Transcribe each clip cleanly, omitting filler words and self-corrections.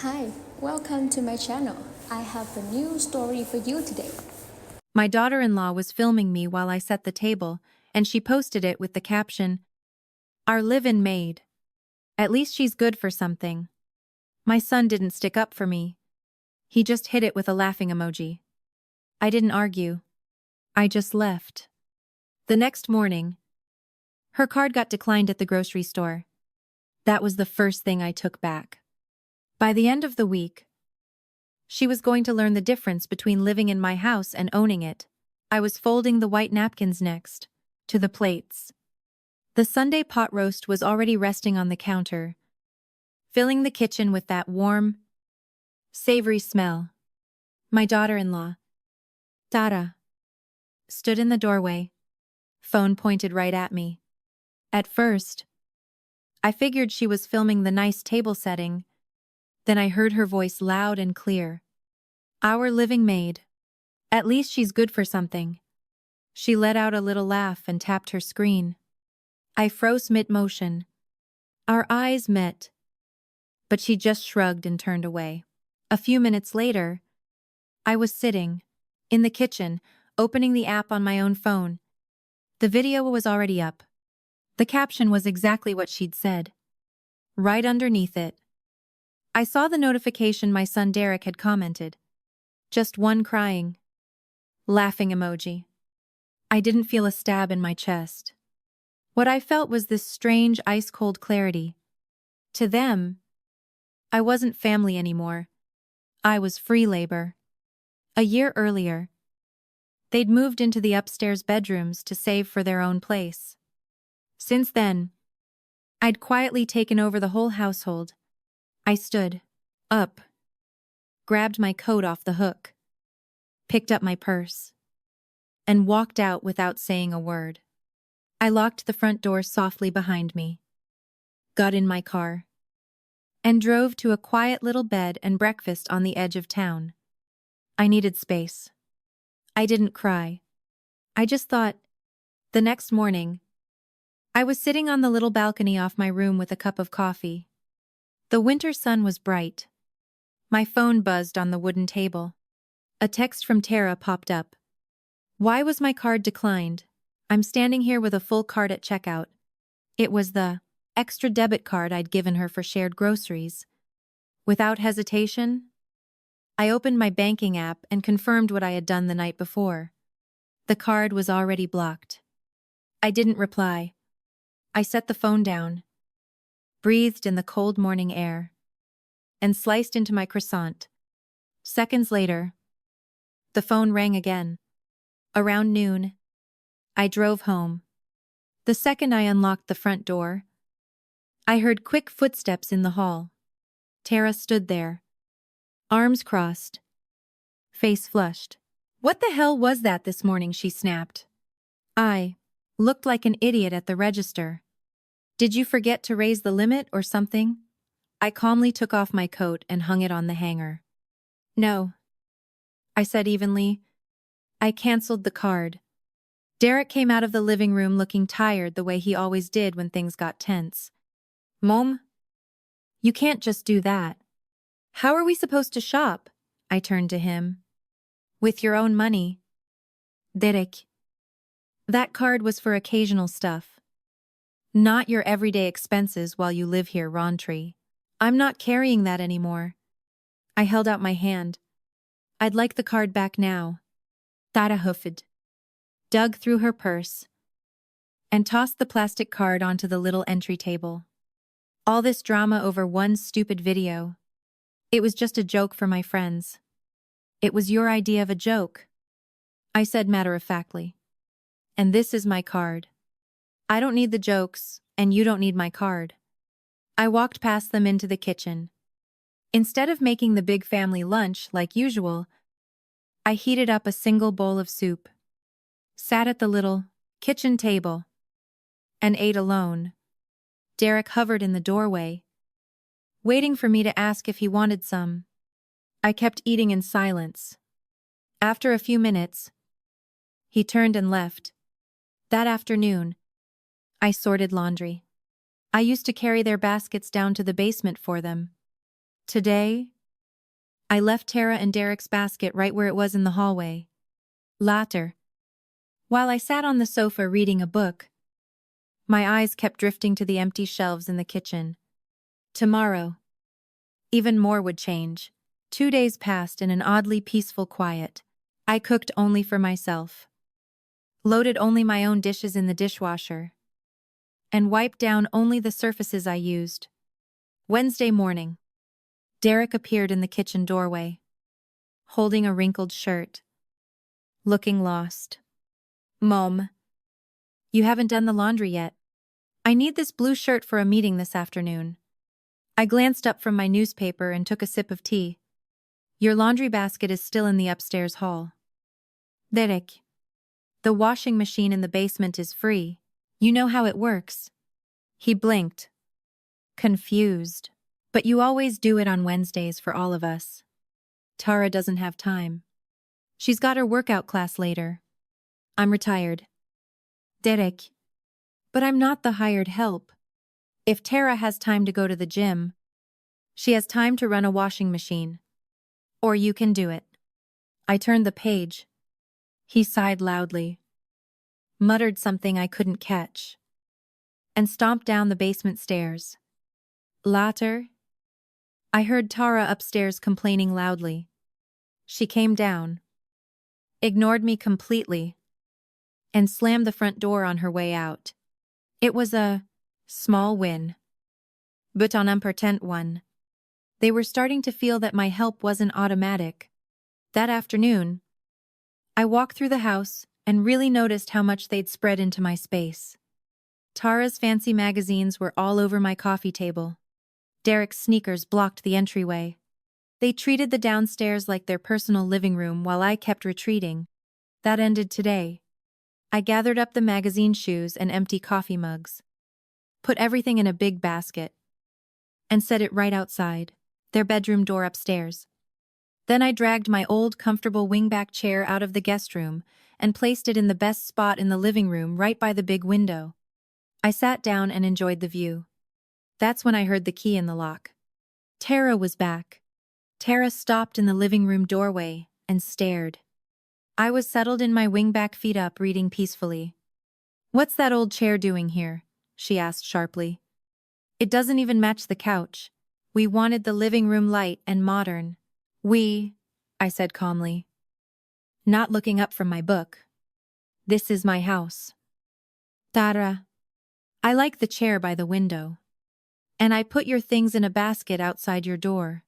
Hi, welcome to my channel. I have a new story for you today. My daughter-in-law was filming me while I set the table, and she posted it with the caption, "Our live-in maid. At least she's good for something." My son didn't stick up for me. He just hit it with a laughing emoji. I didn't argue. I just left. The next morning, her card got declined at the grocery store. That was the first thing I took back. By the end of the week, she was going to learn the difference between living in my house and owning it. I was folding the white napkins next to the plates. The Sunday pot roast was already resting on the counter, filling the kitchen with that warm, savory smell. My daughter-in-law, Dara, stood in the doorway, phone pointed right at me. At first, I figured she was filming the nice table setting. Then I heard her voice loud and clear. "Our living maid. At least she's good for something." She let out a little laugh and tapped her screen. I froze mid-motion. Our eyes met, but she just shrugged and turned away. A few minutes later, I was sitting in the kitchen, opening the app on my own phone. The video was already up. The caption was exactly what she'd said. Right underneath it, I saw the notification my son Derek had commented. Just one crying, laughing emoji. I didn't feel a stab in my chest. What I felt was this strange ice-cold clarity. To them, I wasn't family anymore. I was free labor. A year earlier, they'd moved into the upstairs bedrooms to save for their own place. Since then, I'd quietly taken over the whole household. I stood up, grabbed my coat off the hook, picked up my purse, and walked out without saying a word. I locked the front door softly behind me, got in my car, and drove to a quiet little bed and breakfast on the edge of town. I needed space. I didn't cry. I just thought. The next morning, I was sitting on the little balcony off my room with a cup of coffee. The winter sun was bright. My phone buzzed on the wooden table. A text from Tara popped up. Why was my card declined? I'm standing here with a full cart at checkout. It was the extra debit card I'd given her for shared groceries. Without hesitation, I opened my banking app and confirmed what I had done the night before. The card was already blocked. I didn't reply. I set the phone down, breathed in the cold morning air, and sliced into my croissant. Seconds later, the phone rang again. Around noon, I drove home. The second I unlocked the front door, I heard quick footsteps in the hall. Tara stood there, arms crossed, face flushed. "What the hell was that this morning?" she snapped. I looked like an idiot at the register. "Did you forget to raise the limit or something?" I calmly took off my coat and hung it on the hanger. "No," I said evenly. "I canceled the card." Derek came out of the living room looking tired the way he always did when things got tense. "Mom, you can't just do that." "How are we supposed to shop?" I turned to him. "With your own money." "Derek, that card was for occasional stuff. Not your everyday expenses while you live here, Rontry. I'm not carrying that anymore." I held out my hand. "I'd like the card back now." Tara hoofed, dug through her purse, and tossed the plastic card onto the little entry table. All this drama over one stupid video. It was just a joke for my friends. "It was your idea of a joke," I said matter-of-factly. "And this is my card. I don't need the jokes, and you don't need my card." I walked past them into the kitchen. Instead of making the big family lunch like usual, I heated up a single bowl of soup, sat at the little kitchen table, and ate alone. Derek hovered in the doorway, waiting for me to ask if he wanted some. I kept eating in silence. After a few minutes, he turned and left. That afternoon, I sorted laundry. I used to carry their baskets down to the basement for them. Today, I left Tara and Derek's basket right where it was in the hallway. Later, while I sat on the sofa reading a book, my eyes kept drifting to the empty shelves in the kitchen. Tomorrow, even more would change. 2 days passed in an oddly peaceful quiet. I cooked only for myself, loaded only my own dishes in the dishwasher, and wiped down only the surfaces I used. Wednesday morning, Derek appeared in the kitchen doorway, holding a wrinkled shirt, looking lost. Mom, you haven't done the laundry yet. I need this blue shirt for a meeting this afternoon. I glanced up from my newspaper and took a sip of tea. Your laundry basket is still in the upstairs hall. Derek, the washing machine in the basement is free. You know how it works. He blinked, confused. But you always do it on Wednesdays for all of us. Tara doesn't have time. She's got her workout class later. I'm retired. Derek, but I'm not the hired help. If Tara has time to go to the gym, she has time to run a washing machine. Or you can do it. I turned the page. He sighed loudly, muttered something I couldn't catch, and stomped down the basement stairs. Later, I heard Tara upstairs complaining loudly. She came down, ignored me completely, and slammed the front door on her way out. It was a small win, but an important one. They were starting to feel that my help wasn't automatic. That afternoon, I walked through the house and really noticed how much they'd spread into my space. Tara's fancy magazines were all over my coffee table. Derek's sneakers blocked the entryway. They treated the downstairs like their personal living room while I kept retreating. That ended today. I gathered up the magazine shoes and empty coffee mugs, put everything in a big basket, and set it right outside, their bedroom door upstairs. Then I dragged my old comfortable wingback chair out of the guest room and placed it in the best spot in the living room right by the big window. I sat down and enjoyed the view. That's when I heard the key in the lock. Tara was back. Tara stopped in the living room doorway and stared. I was settled in my wingback feet up reading peacefully. What's that old chair doing here? She asked sharply. It doesn't even match the couch. We wanted the living room light and modern. I said calmly, not looking up from my book. This is my house. Tara, I like the chair by the window. And I put your things in a basket outside your door.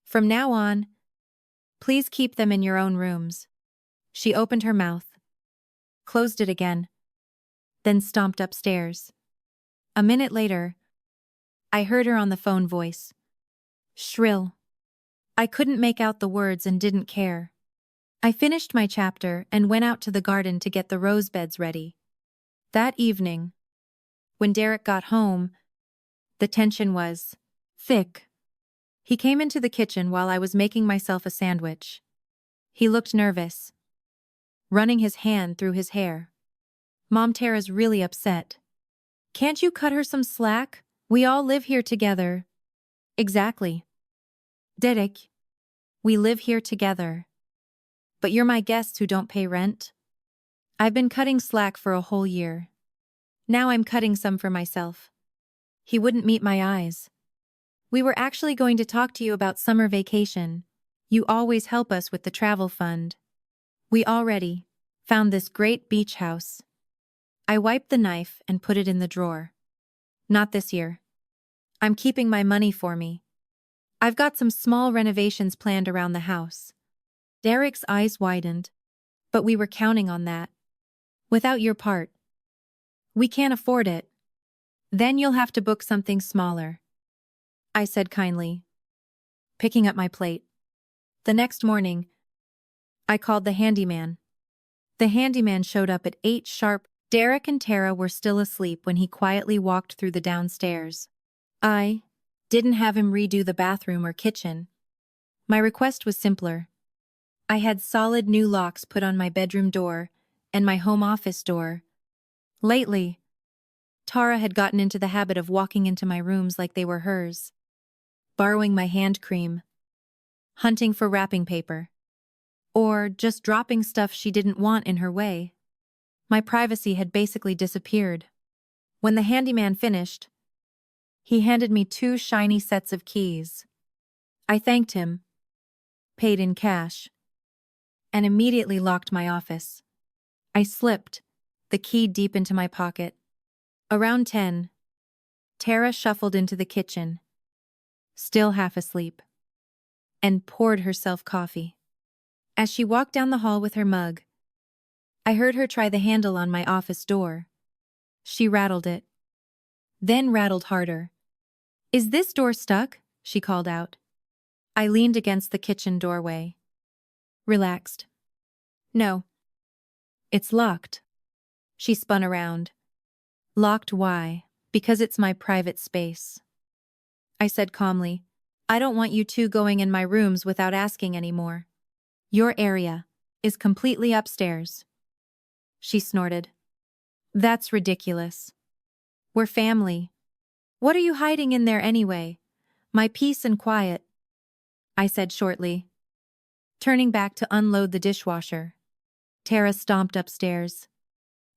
From now on, please keep them in your own rooms. She opened her mouth, closed it again, then stomped upstairs. A minute later, I heard her on the phone voice. Shrill. I couldn't make out the words and didn't care. I finished my chapter and went out to the garden to get the rose beds ready. That evening, when Derek got home, the tension was thick. He came into the kitchen while I was making myself a sandwich. He looked nervous, running his hand through his hair. Mom, Tara's really upset. Can't you cut her some slack? We all live here together. Exactly. Derek, we live here together. But you're my guests who don't pay rent. I've been cutting slack for a whole year. Now I'm cutting some for myself. He wouldn't meet my eyes. We were actually going to talk to you about summer vacation. You always help us with the travel fund. We already found this great beach house. I wiped the knife and put it in the drawer. Not this year. I'm keeping my money for me. I've got some small renovations planned around the house. Derek's eyes widened, but we were counting on that. Without your part. We can't afford it. Then you'll have to book something smaller, I said kindly, picking up my plate. The next morning, I called the handyman. The handyman showed up at 8 sharp. Derek and Tara were still asleep when he quietly walked through the downstairs. I didn't have him redo the bathroom or kitchen. My request was simpler. I had solid new locks put on my bedroom door and my home office door. Lately, Tara had gotten into the habit of walking into my rooms like they were hers, borrowing my hand cream, hunting for wrapping paper, or just dropping stuff she didn't want in her way. My privacy had basically disappeared. When the handyman finished, he handed me 2 shiny sets of keys. I thanked him, paid in cash, and immediately locked my office. I slipped the key deep into my pocket. Around 10, Tara shuffled into the kitchen, still half asleep, and poured herself coffee. As she walked down the hall with her mug, I heard her try the handle on my office door. She rattled it, then rattled harder. "Is this door stuck?" she called out. I leaned against the kitchen doorway, relaxed. "No. It's locked." She spun around. "Locked why? Because it's my private space." I said calmly, "I don't want you two going in my rooms without asking anymore. Your area is completely upstairs." She snorted. "That's ridiculous. We're family. What are you hiding in there anyway? My peace and quiet," I said shortly, turning back to unload the dishwasher. Tara stomped upstairs.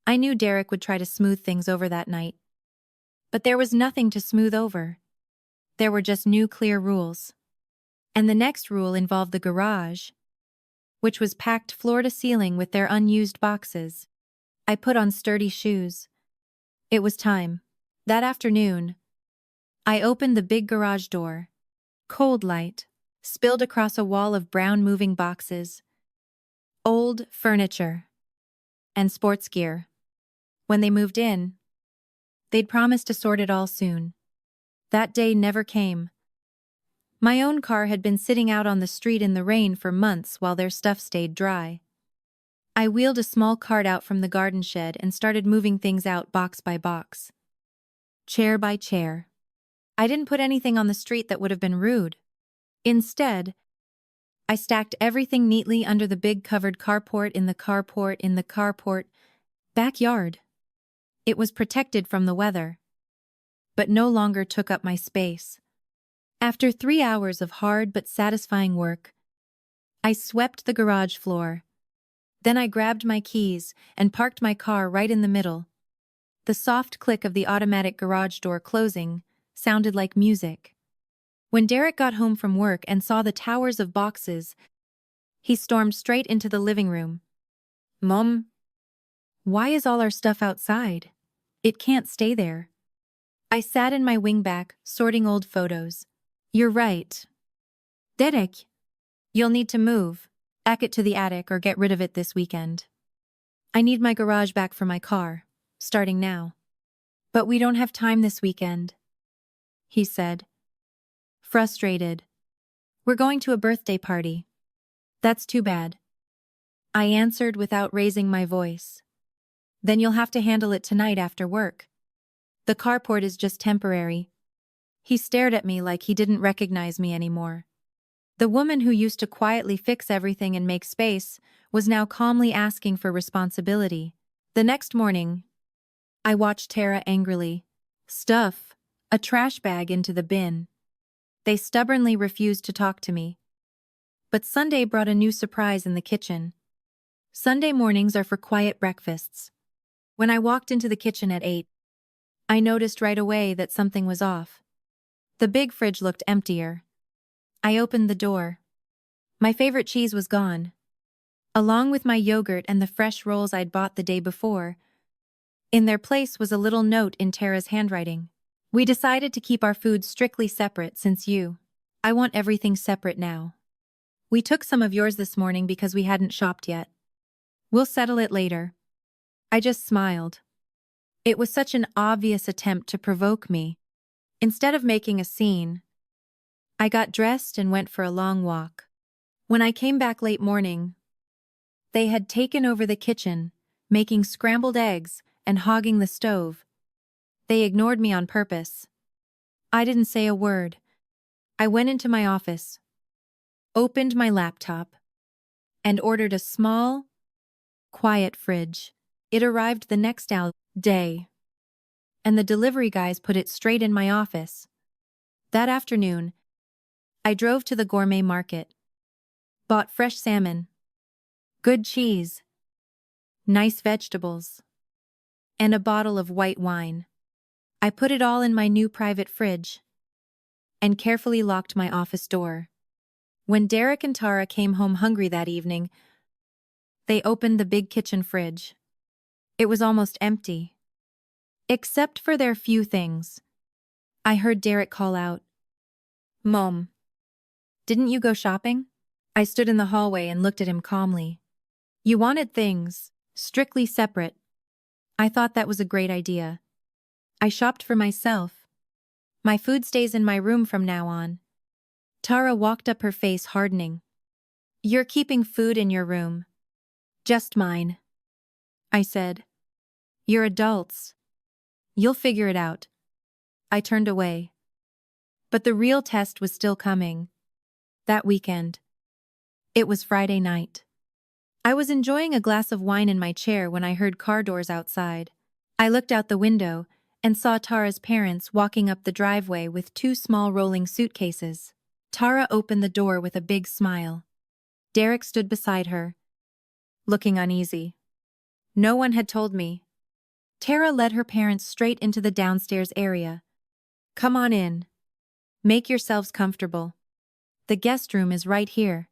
I knew Derek would try to smooth things over that night. But there was nothing to smooth over. There were just new clear rules. And the next rule involved the garage, which was packed floor to ceiling with their unused boxes. I put on sturdy shoes. It was time. That afternoon, I opened the big garage door. Cold light spilled across a wall of brown moving boxes, old furniture, and sports gear. When they moved in, they'd promised to sort it all soon. That day never came. My own car had been sitting out on the street in the rain for months while their stuff stayed dry. I wheeled a small cart out from the garden shed and started moving things out box by box, chair by chair. I didn't put anything on the street that would have been rude. Instead, I stacked everything neatly under the big covered carport in the carport backyard. It was protected from the weather, but no longer took up my space. After 3 hours of hard but satisfying work, I swept the garage floor. Then I grabbed my keys and parked my car right in the middle. The soft click of the automatic garage door closing sounded like music. When Derek got home from work and saw the towers of boxes, he stormed straight into the living room. "Mom, why is all our stuff outside? It can't stay there." I sat in my wingback, sorting old photos. "You're right. Derek, you'll need to move, back it to the attic or get rid of it this weekend. I need my garage back for my car, starting now." "But we don't have time this weekend," he said, frustrated. "We're going to a birthday party." "That's too bad," I answered without raising my voice. "Then you'll have to handle it tonight after work. The carport is just temporary." He stared at me like he didn't recognize me anymore. The woman who used to quietly fix everything and make space was now calmly asking for responsibility. The next morning, I watched Tara angrily stuff a trash bag into the bin. They stubbornly refused to talk to me. But Sunday brought a new surprise in the kitchen. Sunday mornings are for quiet breakfasts. When I walked into the kitchen at 8, I noticed right away that something was off. The big fridge looked emptier. I opened the door. My favorite cheese was gone, along with my yogurt and the fresh rolls I'd bought the day before. In their place was a little note in Tara's handwriting. "We decided to keep our food strictly separate since I want everything separate now. We took some of yours this morning because we hadn't shopped yet. We'll settle it later." I just smiled. It was such an obvious attempt to provoke me. Instead of making a scene, I got dressed and went for a long walk. When I came back late morning, they had taken over the kitchen, making scrambled eggs and hogging the stove. They ignored me on purpose. I didn't say a word. I went into my office, opened my laptop, and ordered a small, quiet fridge. It arrived the next day, and the delivery guys put it straight in my office. That afternoon, I drove to the gourmet market. Bought fresh salmon, good cheese, nice vegetables, and a bottle of white wine. I put it all in my new private fridge and carefully locked my office door. When Derek and Tara came home hungry that evening, they opened the big kitchen fridge. It was almost empty, except for their few things. I heard Derek call out, "Mom, didn't you go shopping?" I stood in the hallway and looked at him calmly. "You wanted things strictly separate. I thought that was a great idea. I shopped for myself. My food stays in my room from now on." Tara walked up, her face hardening. "You're keeping food in your room. Just mine," I said. "You're adults. You'll figure it out." I turned away. But the real test was still coming. That weekend. It was Friday night. I was enjoying a glass of wine in my chair when I heard car doors outside. I looked out the window and saw Tara's parents walking up the driveway with two small rolling suitcases. Tara opened the door with a big smile. Derek stood beside her, looking uneasy. No one had told me. Tara led her parents straight into the downstairs area. "Come on in. Make yourselves comfortable. The guest room is right here,"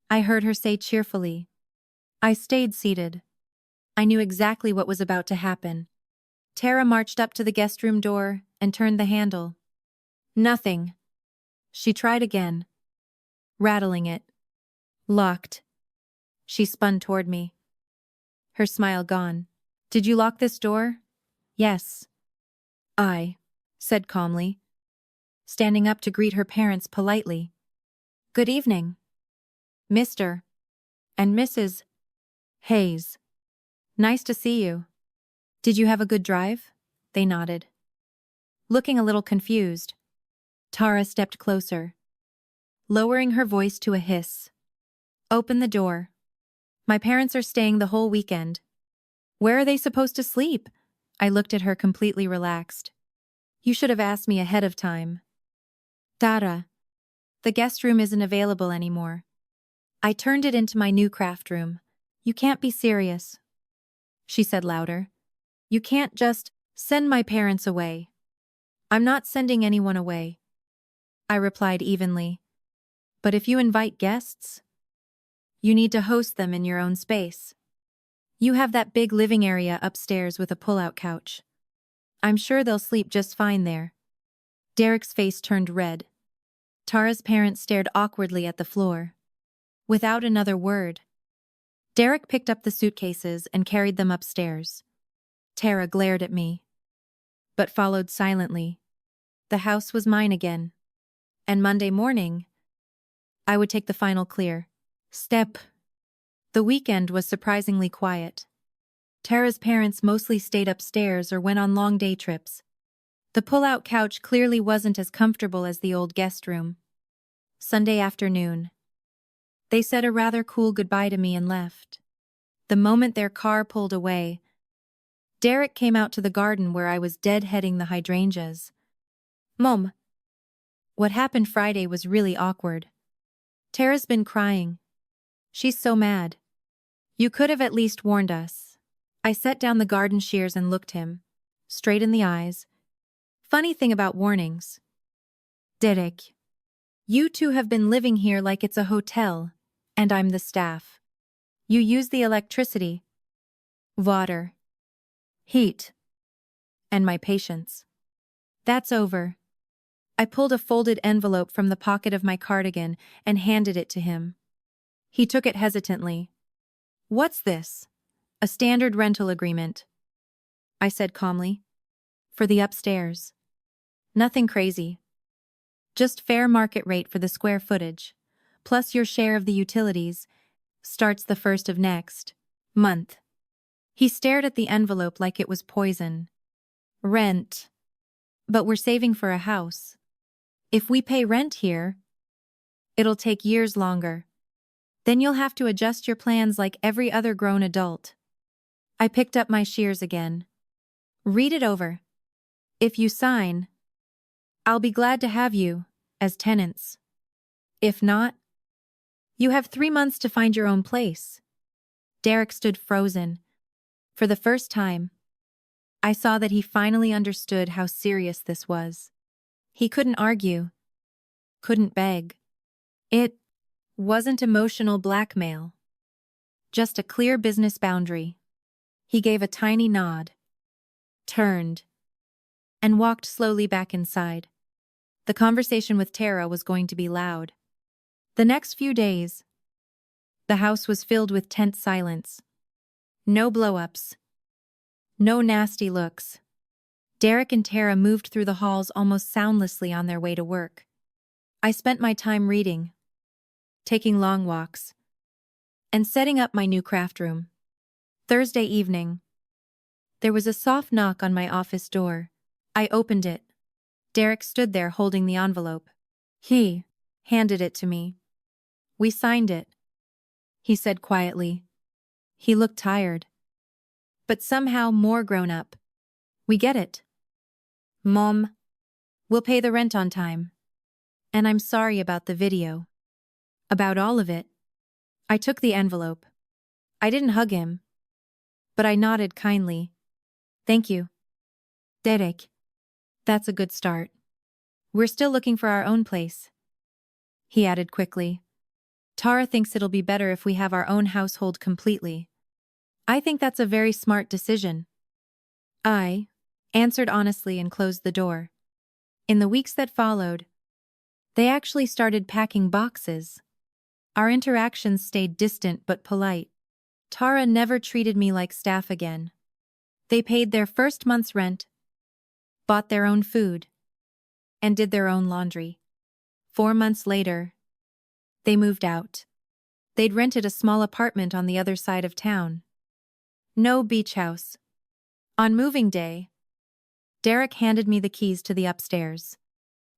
I heard her say cheerfully. I stayed seated. I knew exactly what was about to happen. Tara marched up to the guest room door and turned the handle. Nothing. She tried again, rattling it. Locked. She spun toward me, her smile gone. "Did you lock this door?" "Yes." I said calmly, standing up to greet her parents politely. "Good evening, Mr. and Mrs. Hayes. Nice to see you. Did you have a good drive?" They nodded. Looking a little confused, Tara stepped closer, lowering her voice to a hiss. "Open the door. My parents are staying the whole weekend. Where are they supposed to sleep?" I looked at her completely relaxed. "You should have asked me ahead of time." "Tara, the guest room isn't available anymore. I turned it into my new craft room. You can't be serious," she said louder. "You can't just send my parents away." "I'm not sending anyone away," I replied evenly. "But if you invite guests, you need to host them in your own space. You have that big living area upstairs with a pull-out couch. I'm sure they'll sleep just fine there." Derek's face turned red. Tara's parents stared awkwardly at the floor. Without another word, Derek picked up the suitcases and carried them upstairs. Tara glared at me, but followed silently. The house was mine again. And Monday morning, I would take the final clear step. The weekend was surprisingly quiet. Tara's parents mostly stayed upstairs or went on long day trips. The pull-out couch clearly wasn't as comfortable as the old guest room. Sunday afternoon, they said a rather cool goodbye to me and left. The moment their car pulled away, Derek came out to the garden where I was deadheading the hydrangeas. "Mom, what happened Friday was really awkward. Tara's been crying. She's so mad. You could have at least warned us." I set down the garden shears and looked him straight in the eyes. "Funny thing about warnings, Derek, you two have been living here like it's a hotel, and I'm the staff. You use the electricity, water, heat, and my patience. That's over." I pulled a folded envelope from the pocket of my cardigan and handed it to him. He took it hesitantly. "What's this?" "A standard rental agreement," I said calmly. "For the upstairs. Nothing crazy. Just fair market rate for the square footage, plus your share of the utilities. Starts the 1st of next month." He stared at the envelope like it was poison. "Rent. But we're saving for a house. If we pay rent here, it'll take years longer. Then you'll have to adjust your plans like every other grown adult." I picked up my shears again. "Read it over. If you sign, I'll be glad to have you as tenants. If not, You have 3 months to find your own place. Derek stood frozen. For the first time, I saw that he finally understood how serious this was. He couldn't argue, couldn't beg. It wasn't emotional blackmail, just a clear business boundary. He gave a tiny nod, turned, and walked slowly back inside. The conversation with Tara was going to be loud. The next few days, the house was filled with tense silence. No blow-ups. No nasty looks. Derek and Tara moved through the halls almost soundlessly on their way to work. I spent my time reading, taking long walks, and setting up my new craft room. Thursday evening, there was a soft knock on my office door. I opened it. Derek stood there holding the envelope. He handed it to me. We signed it, he said quietly. He looked tired, but somehow more grown up. We get it. Mom, we'll pay the rent on time. And I'm sorry about the video. About all of it. I took the envelope. I didn't hug him, but I nodded kindly. Thank you, Derek. That's a good start. We're still looking for our own place, he added quickly. Tara thinks it'll be better if we have our own household completely. I think that's a very smart decision. I answered honestly and closed the door. In the weeks that followed, they actually started packing boxes. Our interactions stayed distant but polite. Tara never treated me like staff again. They paid their first month's rent, bought their own food, and did their own laundry. 4 months later, they moved out. They'd rented a small apartment on the other side of town. No beach house. On moving day, Derek handed me the keys to the upstairs.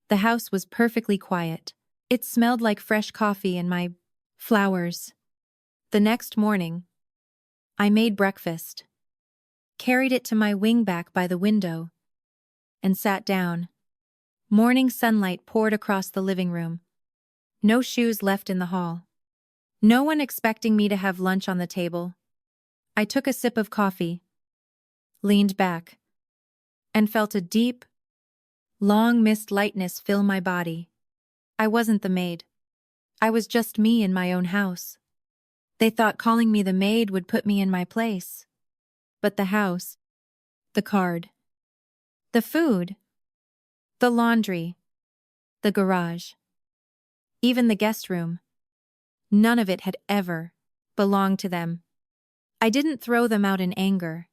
The house was perfectly quiet. It smelled like fresh coffee and my flowers. The next morning, I made breakfast, carried it to my wingback by the window, and sat down. Morning sunlight poured across the living room. No shoes left in the hall. No one expecting me to have lunch on the table. I took a sip of coffee, leaned back, and felt a deep, long-missed lightness fill my body. I wasn't the maid. I was just me in my own house. They thought calling me the maid would put me in my place. But the house, the card, the food, the laundry, the garage, even the guest room, none of it had ever belonged to them. I didn't throw them out in anger.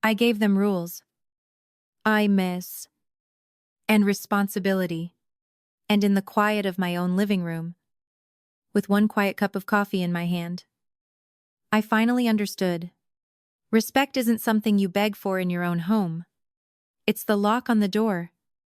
I gave them rules. I miss and responsibility. And in the quiet of my own living room, with one quiet cup of coffee in my hand, I finally understood. Respect isn't something you beg for in your own home. It's the lock on the door